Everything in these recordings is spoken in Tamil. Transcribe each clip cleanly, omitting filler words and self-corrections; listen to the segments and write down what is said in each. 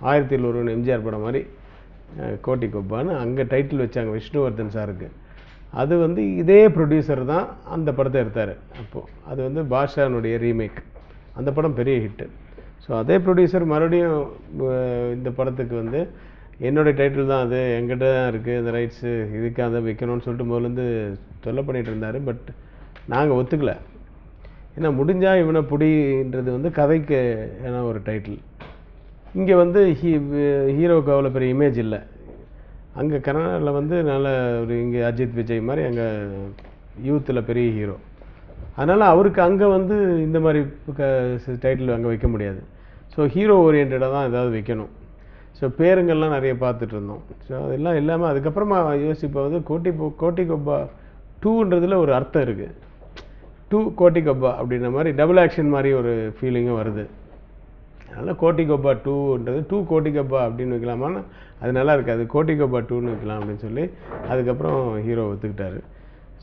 1701 எம்ஜிஆர் படம் மாதிரி கோட்டி கொப்பான்னு அங்கே டைட்டில் வச்சாங்க விஷ்ணுவர்தன் சாருக்கு. அது வந்து இதே ப்ரொடியூசர் தான் அந்த படத்தை எடுத்தார். அப்போது அது வந்து பாஷானுடைய ரீமேக். அந்த படம் பெரிய ஹிட்டு. ஸோ அதே ப்ரொடியூசர் மறுபடியும் இந்த படத்துக்கு வந்து என்னுடைய டைட்டில் தான் அது, என்கிட்ட தான் இருக்குது இந்த ரைட்ஸு, இதுக்காக தான் வைக்கணும்னு சொல்லிட்டு முதலேருந்து தொல்லை பண்ணிகிட்டு இருந்தார். பட் நாங்கள் ஒத்துக்கலை. ஏன்னா முடிஞ்சால் இவனை புடின்றது வந்து கதைக்கு ஏன்னா ஒரு டைட்டில். இங்கே வந்து ஹீரோவுக்கு அவ்வளோ பெரிய இமேஜ் இல்லை. அங்கே கன்னடாவில் வந்து நல்ல ஒரு இங்கே அஜித் விஜய் மாதிரி அங்கே யூத்தில் பெரிய ஹீரோ. அதனால் அவருக்கு அங்கே வந்து இந்த மாதிரி டைட்டில் அங்கே வைக்க முடியாது. ஸோ ஹீரோ ஓரியன்டாக தான் ஏதாவது வைக்கணும். ஸோ பேருங்கள்லாம் நிறைய பார்த்துட்டு இருந்தோம். ஸோ அதெல்லாம் இல்லாமல் அதுக்கப்புறமா யோசிப்போ வந்து கோட்டி கொப்பா 2ன்றதில் ஒரு அர்த்தம் இருக்குது. 2 கோட்டி கொப்பா அப்படின்ற மாதிரி டபுள் ஆக்ஷன் மாதிரி ஒரு ஃபீலிங்கும் வருது. அதனால் கோட்டி கொப்பா 2ன்றது 2 கோட்டி கொப்பா அப்படின்னு வைக்கலாமான்னு அது நல்லா இருக்காது, கோட்டி கொப்பா 2ன்னு வைக்கலாம் அப்படின்னு சொல்லி அதுக்கப்புறம் ஹீரோ ஒத்துக்கிட்டாரு.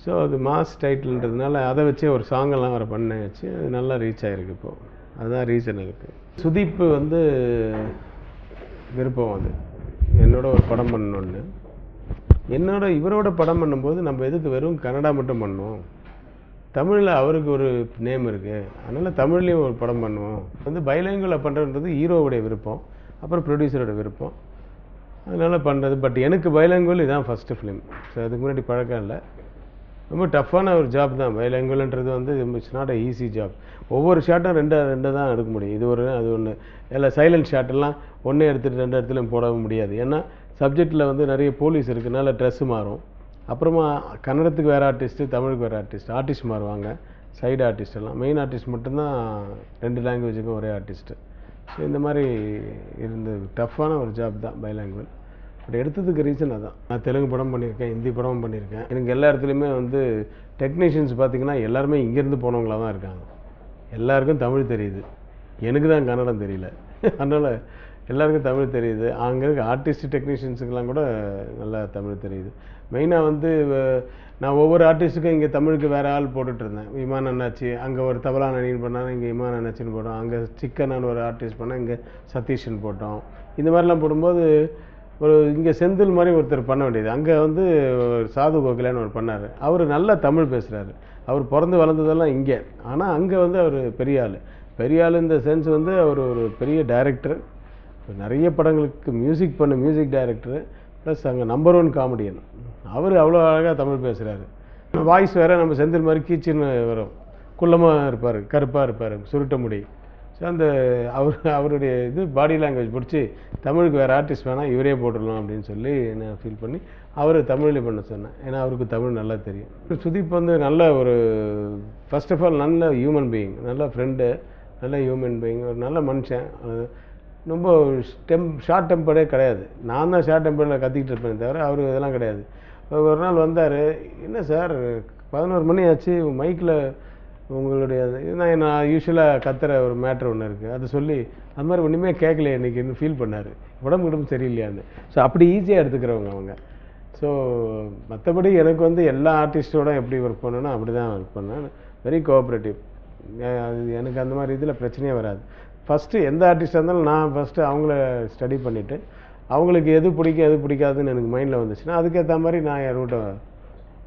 ஸோ அது மாஸ் டைட்டில்ன்றதுனால அதை வச்சே ஒரு சாங்கெல்லாம் வர பண்ண வச்சு அது நல்லா ரீச் ஆகிருக்கு இப்போது. அதுதான் ரீசன் இருக்குது. சுதீப் வந்து விருப்பம் அது என்னோட ஒரு படம் பண்ணணுன்னு. இவரோட படம் பண்ணும்போது நம்ம எதுக்கு வெறும் கன்னடா மட்டும் பண்ணோம், தமிழில் அவருக்கு ஒரு நேம் இருக்குது, அதனால் தமிழ்லேயும் ஒரு படம் பண்ணுவோம். வந்து பைலிங்குவலாக பண்ணுறதுன்றது ஹீரோவுடைய விருப்பம், அப்புறம் ப்ரொடியூசரோட விருப்பம், அதனால் பண்ணுறது. பட் எனக்கு பைலிங்குவல் இதான் ஃபஸ்ட்டு ஃபிலிம். ஸோ அதுக்கு முன்னாடி பழக்கம் இல்லை. ரொம்ப டஃப்பான ஒரு ஜாப் தான் பைலிங்குவல்ன்றது வந்து. It's not a easy job. ஒவ்வொரு ஷாட்டும் ரெண்டு தான் எடுக்க முடியும். இது ஒரு அது ஒன்று இல்லை. சைலண்ட் ஷாட்டெல்லாம் ஒன்றே எடுத்துகிட்டு 2 இடத்துலையும் போடவும் முடியாது. ஏன்னா சப்ஜெக்டில் வந்து நிறைய போலீஸ் இருக்குனால ட்ரெஸ்ஸு மாறும். அப்புறமா கன்னடத்துக்கு வேறு ஆர்டிஸ்ட்டு, தமிழுக்கு வேறு ஆர்டிஸ்ட் மாறுவாங்க. சைடு ஆர்டிஸ்ட் எல்லாம், மெயின் ஆர்டிஸ்ட் மட்டும்தான் 2 லாங்குவேஜுக்கும் ஒரே ஆர்டிஸ்ட்டு. ஸோ இந்த மாதிரி இருந்தது. டஃப்பான ஒரு ஜாப் தான் பைலிங்குவல். பட் எடுத்ததுக்கு ரீசன் அதான். நான் தெலுங்கு படம் பண்ணியிருக்கேன், ஹிந்தி படமும் பண்ணியிருக்கேன். எனக்கு எல்லா இடத்துலையுமே வந்து டெக்னீஷியன்ஸ் பார்த்திங்கன்னா எல்லாருமே இங்கேருந்து போனவங்களாக தான் இருக்காங்க. எல்லாருக்கும் தமிழ் தெரியுது, எனக்கு தான் கன்னடம் தெரியல. அதனால் எல்லாருக்கும் தமிழ் தெரியுது. அங்கே இருக்க ஆர்டிஸ்ட் டெக்னீஷியன்ஸுக்கெல்லாம் கூட நல்லா தமிழ் தெரியுது. மெயினாக வந்து நான் ஒவ்வொரு ஆர்டிஸ்ட்டுக்கும் இங்கே தமிழுக்கு வேறு ஆள் போட்டுட்ருந்தேன். இமான் அண்ணாச்சி அங்கே ஒரு தபலா நடின்னு பண்ணால் இங்கே இமான் அண்ணாச்சின்னு போட்டோம். அங்கே சிக்கனான்னு ஒரு ஆர்டிஸ்ட் பண்ணால் இங்கே சதீஷ்ன்னு போட்டோம். இந்த மாதிரிலாம் போடும்போது ஒரு இங்கே செந்தில் மாதிரி ஒருத்தர் பண்ண வேண்டியது. அங்கே வந்து சாது கோகிலான்னு ஒரு பண்ணார். அவர் நல்லா தமிழ் பேசுகிறாரு. அவர் பிறந்து வளர்ந்ததெல்லாம் இங்கே. ஆனால் அங்கே வந்து அவர் பெரிய ஆள் இந்த சென்ஸ் வந்து அவர் ஒரு பெரிய டைரக்டர், நிறைய படங்களுக்கு மியூசிக் டைரக்டரு, ப்ளஸ் அங்கே நம்பர் 1 காமெடியன். அவர் அவ்வளோ அழகாக தமிழ் பேசுகிறாரு. வாய்ஸ் வேறு நம்ம செந்தில் மாதிரி கீச்சின்னு வரும். குள்ளமாக இருப்பார், கருப்பாக இருப்பார், சுருட்ட முடி. ஸோ அந்த அவருடைய இது பாடி லாங்குவேஜ் பிடிச்சி தமிழுக்கு வேறு ஆர்டிஸ்ட் வேணால் இவரே போட்டுடலாம் அப்படின்னு சொல்லி நான் ஃபீல் பண்ணி அவர் தமிழ்லேயே பண்ண சொன்னேன். ஏன்னா அவருக்கு தமிழ் நல்லா தெரியும். சுதீப் வந்து நல்ல ஒரு ஃபர்ஸ்ட் ஆஃப் ஆல் நல்ல ஹியூமன் பீயிங், நல்ல ஃப்ரெண்டு, நல்ல ஹியூமன் பீயிங், ஒரு நல்ல மனுஷன். ரொம்ப ஷார்ட் டெம்பர்டே கிடையாது. நான் தான் ஷார்ட் டெம்பரில் கத்திக்கிட்டு இருப்பேன் தவிர அவர் இதெல்லாம் கிடையாது. ஒரு நாள் வந்தார், என்ன சார் 11 மணி ஆச்சு, மைக்கில் உங்களுடைய நான் யூஸ்வலாக கத்துற ஒரு மேட்ரு ஒன்று இருக்குது, அதை சொல்லி அது மாதிரி ஒன்றுமே கேட்கலையே இன்றைக்கின்னு ஃபீல் பண்ணார். உடம்பு சரியில்லையான்னு. ஸோ அப்படி ஈஸியாக எடுத்துக்கிறவங்க அவங்க. ஸோ மற்றபடி எனக்கு வந்து எல்லா ஆர்டிஸ்ட்டோட எப்படி ஒர்க் பண்ணணும்னா அப்படி தான் ஒர்க் பண்ணேன். Very cooperative. அது எனக்கு அந்த மாதிரி இதில் பிரச்சனையே வராது. ஃபஸ்ட்டு எந்த ஆர்டிஸ்டாக இருந்தாலும் நான் ஃபஸ்ட்டு அவங்கள ஸ்டடி பண்ணிவிட்டு அவங்களுக்கு எது பிடிக்கும் எது பிடிக்காதுன்னு எனக்கு மைண்டில் வந்துச்சுன்னா அதுக்கேற்ற மாதிரி நான் என் ரூட்டை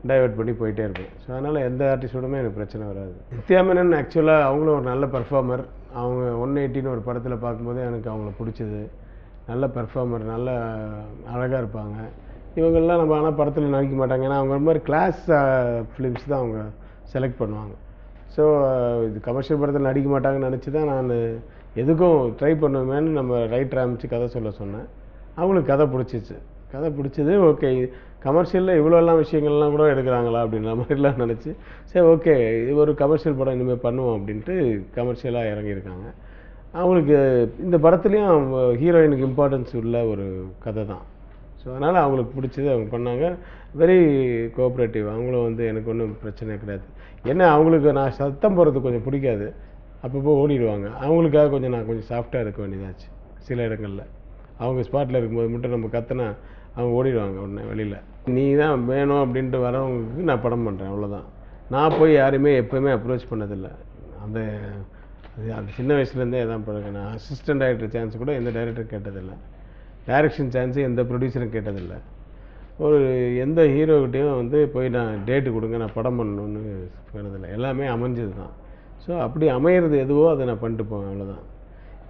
டைவெர்ட் பண்ணி போயிட்டே இருப்பேன். ஸோ அதனால் எந்த ஆர்டிஸ்டோடுமே எனக்கு பிரச்சனை வராது. நித்யா மேனன் ஆக்சுவலாக அவங்களும் ஒரு நல்ல பர்ஃபார்மர். அவங்க 180ன்னு ஒரு படத்தில் பார்க்கும்போதே எனக்கு அவங்கள பிடிச்சது. நல்ல பர்ஃபார்மர், நல்ல அழகாக இருப்பாங்க. இவங்கெல்லாம் நம்ம ஆனால் படத்தில் நடிக்க மாட்டாங்க. ஏன்னா அவங்க ஒரு மாதிரி கிளாஸ் ஃபிலிம்ஸ் தான் அவங்க செலக்ட் பண்ணுவாங்க. ஸோ இது கமர்ஷியல் படத்தில் நடிக்க மாட்டாங்கன்னு நினச்சி தான் நான் எதுக்கும் ட்ரை பண்ணுவேன்னு நம்ம ரைட்டர் அமைச்சு கதை சொல்ல சொன்னேன். அவங்களுக்கு கதை பிடிச்சிது. ஓகே, கமர்ஷியலில் இவ்வளோலாம் விஷயங்கள்லாம் கூட எடுக்கிறாங்களா அப்படின்ற மாதிரிலாம் நினச்சி சரி ஓகே இது ஒரு கமர்ஷியல் படம் இனிமேல் பண்ணுவோம் அப்படின்ட்டு கமர்ஷியலாக இறங்கியிருக்காங்க. அவங்களுக்கு இந்த படத்துலேயும் ஹீரோயினுக்கு இம்பார்ட்டன்ஸ் உள்ள ஒரு கதை தான். ஸோ அதனால் அவங்களுக்கு பிடிச்சது அவங்க பண்ணாங்க. Very cooperative. அவங்களும் வந்து எனக்கு ஒன்றும் பிரச்சனை கிடையாது. ஏன்னா அவங்களுக்கு நான் சத்தம் போடுறது கொஞ்சம் பிடிக்காது, அப்பப்போ ஓடிடுவாங்க. அவங்களுக்காக நான் கொஞ்சம் சாஃப்டாக இருக்க வேண்டியதாச்சு. சில இடங்களில் அவங்க ஸ்பாட்டில் இருக்கும்போது மட்டும் நம்ம கத்தினா அவங்க ஓடிடுவாங்க உடனே வெளியில். நீ தான் வேணும் அப்படின்ட்டு வரவங்களுக்கு நான் படம் பண்ணுறேன், அவ்வளோதான். நான் போய் யாரையுமே எப்போயுமே அப்ரோச் பண்ணதில்லை. அது சின்ன வயசுலேருந்தே தான் பழக்கம். நான் அசிஸ்டன்ட் டைரக்டர் சான்ஸ் கூட எந்த டைரக்டரும் கேட்டதில்லை, டைரக்ஷன் சான்ஸு எந்த ப்ரொடியூசரும் கேட்டதில்லை. ஒரு எந்த ஹீரோக்கிட்டையும் வந்து போய் நான் டேட்டு கொடுங்க நான் படம் பண்ணணுன்னு சொன்னதில்லை, எல்லாமே அமைஞ்சது தான். ஸோ அப்படி அமையிறது எதுவோ அதை நான் பண்ணிட்டு போவேன், அவ்வளோதான்.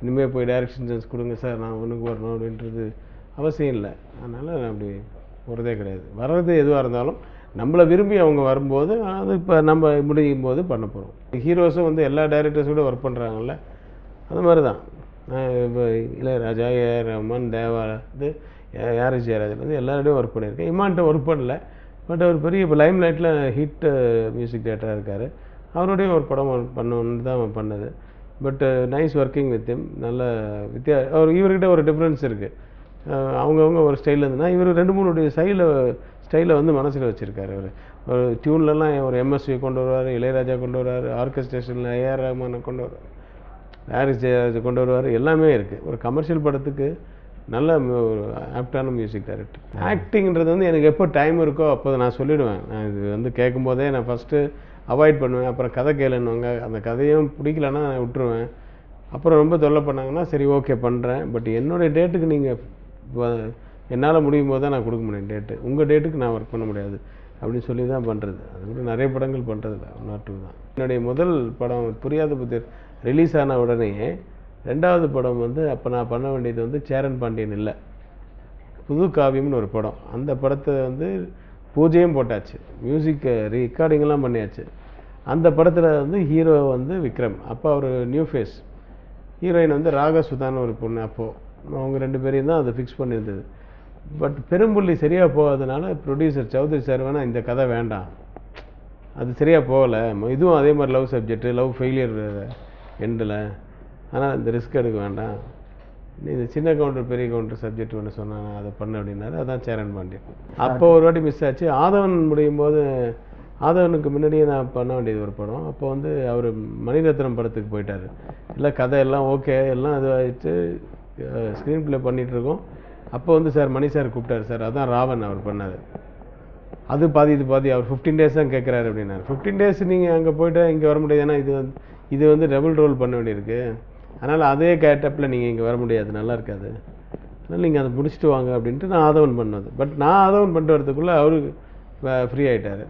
இனிமேல் போய் டைரக்ஷன் சான்ஸ் கொடுங்க சார் நான் ஒன்றுக்கு வரணும் அப்படின்றது அவசியம் இல்லை. அதனால் நான் அப்படி போகிறதே கிடையாது. வர்றது எதுவாக இருந்தாலும் நம்மளை விரும்பி அவங்க வரும்போது அது இப்போ நம்ம முடியும் போது பண்ண போகிறோம். ஹீரோஸும் வந்து எல்லா டைரக்டர்ஸோட ஒர்க் பண்ணுறாங்கல்ல, அது மாதிரி தான். இப்போ இளையராஜா, ஏஆர் ரஹ்மான், தேவா, இது யார் ஜெயராஜன் வந்து எல்லாரோடையும் ஒர்க் பண்ணியிருக்கேன். இமான்கிட்ட ஒர்க் பண்ணல, பட் அவர் பெரிய இப்போ லைம் லைட்டில் ஹிட் மியூசிக் டேரக்டராக இருக்கார். அவரோடையும் ஒரு படம் பண்ணணுன்னு தான் பண்ணது. But nice working with him. நல்ல அவர் இவர்கிட்ட ஒரு டிஃப்ரென்ஸ் இருக்குது. அவங்கவுங்க ஒரு ஸ்டைலில் இருந்துன்னா இவர் 2-3 ஸ்டைலை வந்து மனசில் வச்சுருக்காரு. அவர் ஒரு டியூன்லலாம் ஒரு எம்எஸ்வி கொண்டு வருவார், இளையராஜா கொண்டு வருவார், ஆர்கெஸ்ட்ரேஷனில் ஏஆர் ரஹ்மானை கொண்டு வருவார், ஹாரிஸ் ஜெயராஜ் கொண்டு வருவார், எல்லாமே இருக்குது. ஒரு கமர்ஷியல் படத்துக்கு நல்ல ஒரு ஆப்டான மியூசிக் டைரக்டர். ஆக்டிங்கிறது வந்து எனக்கு எப்போ டைம் இருக்கோ அப்போ நான் சொல்லிவிடுவேன். நான் இது வந்து கேட்கும்போதே நான் ஃபஸ்ட்டு அவாய்ட் பண்ணுவேன். அப்புறம் கதை கேளுன்னுவாங்க, அந்த கதையும் பிடிக்கலன்னா நான் விட்டுருவேன். அப்புறம் ரொம்ப தொல்லை பண்ணாங்கன்னா சரி ஓகே பண்ணுறேன், பட் என்னுடைய டேட்டுக்கு நீங்கள் என்னால் முடியும் போது தான் நான் கொடுக்க முடியும் டேட்டு, உங்கள் டேட்டுக்கு நான் ஒர்க் பண்ண முடியாது அப்படின்னு சொல்லி தான் பண்ணுறது. அது கூட நிறைய படங்கள் பண்ணுறதில்ல, 1 or 2 தான். என்னுடைய முதல் படம் புரியாத புதிர் ரிலீஸ் ஆன உடனே 2வது படம் வந்து அப்போ நான் பண்ண வேண்டியது வந்து சேரன் பாண்டியன் இல்லை, புது காவியம்னு ஒரு படம். அந்த படத்தை வந்து பூஜையும் போட்டாச்சு, மியூசிக் ரெக்கார்டிங்கெல்லாம் பண்ணியாச்சு. அந்த படத்தில் வந்து ஹீரோ வந்து விக்ரம், அப்போ அவர் நியூ ஃபேஸ். ஹீரோயின் வந்து ராக சுதான்னு ஒரு பொண்ணு. அப்போது அவங்க 2 பேரையும் தான் அதை ஃபிக்ஸ் பண்ணியிருந்தது. பட் பெரும்புள்ளி சரியாக போகாதனால ப்ரொடியூசர் சௌத்ரி சார் வேணால் இந்த கதை வேண்டாம், அது சரியாக போகலை, இதுவும் அதே மாதிரி லவ் சப்ஜெக்ட்டு, லவ் ஃபெயிலியர் எண்டில், ஆனால் இந்த ரிஸ்க் எடுக்க வேண்டாம், நீ இந்த சின்ன கவுண்டர் பெரிய கவுண்டர் சப்ஜெக்ட் ஒன்று சொன்னாங்க அதை பண்ண அப்படின்னாரு. அதான் சேரன் பாண்டியன். அப்போ ஒரு வாட்டி மிஸ் ஆச்சு. ஆதவன் முடியும் போது, ஆதவனுக்கு முன்னாடியே நான் பண்ண வேண்டியது ஒரு படம். அப்போ வந்து அவர் மணிரத்னம் படத்துக்கு போயிட்டார். இல்லை கதை எல்லாம் ஓகே, எல்லாம் இதுவாகிடுச்சு, ஸ்க்ரீன் ப்ளே பண்ணிகிட்ருக்கோம். அப்போ வந்து சார் மணி சார் கூப்பிட்டார். சார் அதான் ராவன் அவர் பண்ணார், அது பாதி இது பாதி, அவர் 15 days தான் கேட்குறாரு அப்படின்னாரு. 15 days நீங்கள் அங்கே போய்ட்டு இங்கே வர முடியாது, ஏன்னா இது வந்து டபுள் ரோல் பண்ண வேண்டியிருக்கு, அதனால் அதே கேட்டப்பில் நீங்கள் இங்கே வர முடியாது, நல்லா இருக்காது, அதனால் நீங்கள் அதை முடிச்சுட்டு வாங்க அப்படின்ட்டு நான் ஆதவன் பண்ணது. பட் நான் ஆதவன் பண்ணிட்டு வரதுக்குள்ளே அவரு ஃப்ரீ ஆகிட்டார்.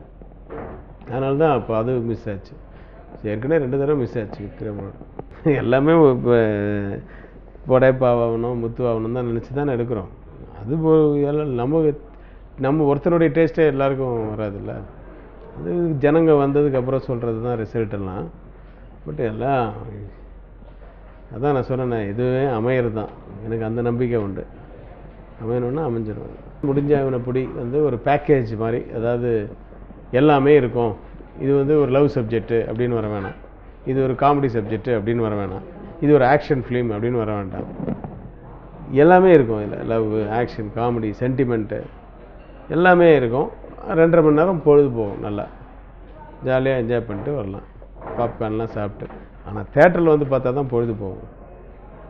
அதனால தான் அப்போ அது மிஸ் ஆச்சு. ஏற்கனவே 2 தடவை மிஸ் ஆச்சு விக்ரமோட. எல்லாமே இப்போ படைப்பாகணும் முத்துவாகணும் தான் நினச்சி தானே எடுக்கிறோம். அது நம்ம ஒருத்தருடைய டேஸ்ட்டே எல்லாருக்கும் வராதுல்ல, அது ஜனங்க வந்ததுக்கப்புறம் சொல்கிறது தான் ரிசல்ட் எல்லாம். பட் எல்லாம் அதான் நான் சொன்னேன்னே, இதுவே அமையிறது தான், எனக்கு அந்த நம்பிக்கை உண்டு. அமையணுன்னா அமைஞ்சிடும். முடிஞ்ச அவனை பிடி வந்து ஒரு பேக்கேஜ் மாதிரி, அதாவது எல்லாமே இருக்கும். இது வந்து ஒரு லவ் சப்ஜெக்ட்டு அப்படின்னு வர வேணாம், இது ஒரு காமெடி சப்ஜெக்ட்டு அப்படின்னு வர வேணாம், இது ஒரு ஆக்ஷன் ஃபிலிம் அப்படின்னு வர வேண்டாம், எல்லாமே இருக்கும் இதில். லவ், ஆக்ஷன், காமெடி, சென்டிமெண்ட்டு எல்லாமே இருக்கும். 2.5 மணி நேரம் பொழுது போகும், நல்லா ஜாலியாக என்ஜாய் பண்ணிட்டு வரலாம், பாப்கார்ன்லாம் சாப்பிட்டு. ஆனால் தேட்டரில் வந்து பார்த்தா தான் பொழுது போகும்.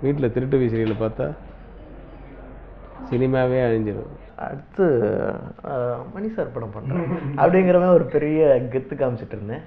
வீட்டில் திருட்டு விசிறியில் பார்த்தா சினிமாவே அழிஞ்சிடும். அடுத்து மணி சார் படம் பண்ணுறேன் அப்படிங்கிற மாதிரி ஒரு பெரிய கெத்து காமிச்சிட்டு இருந்தேன்.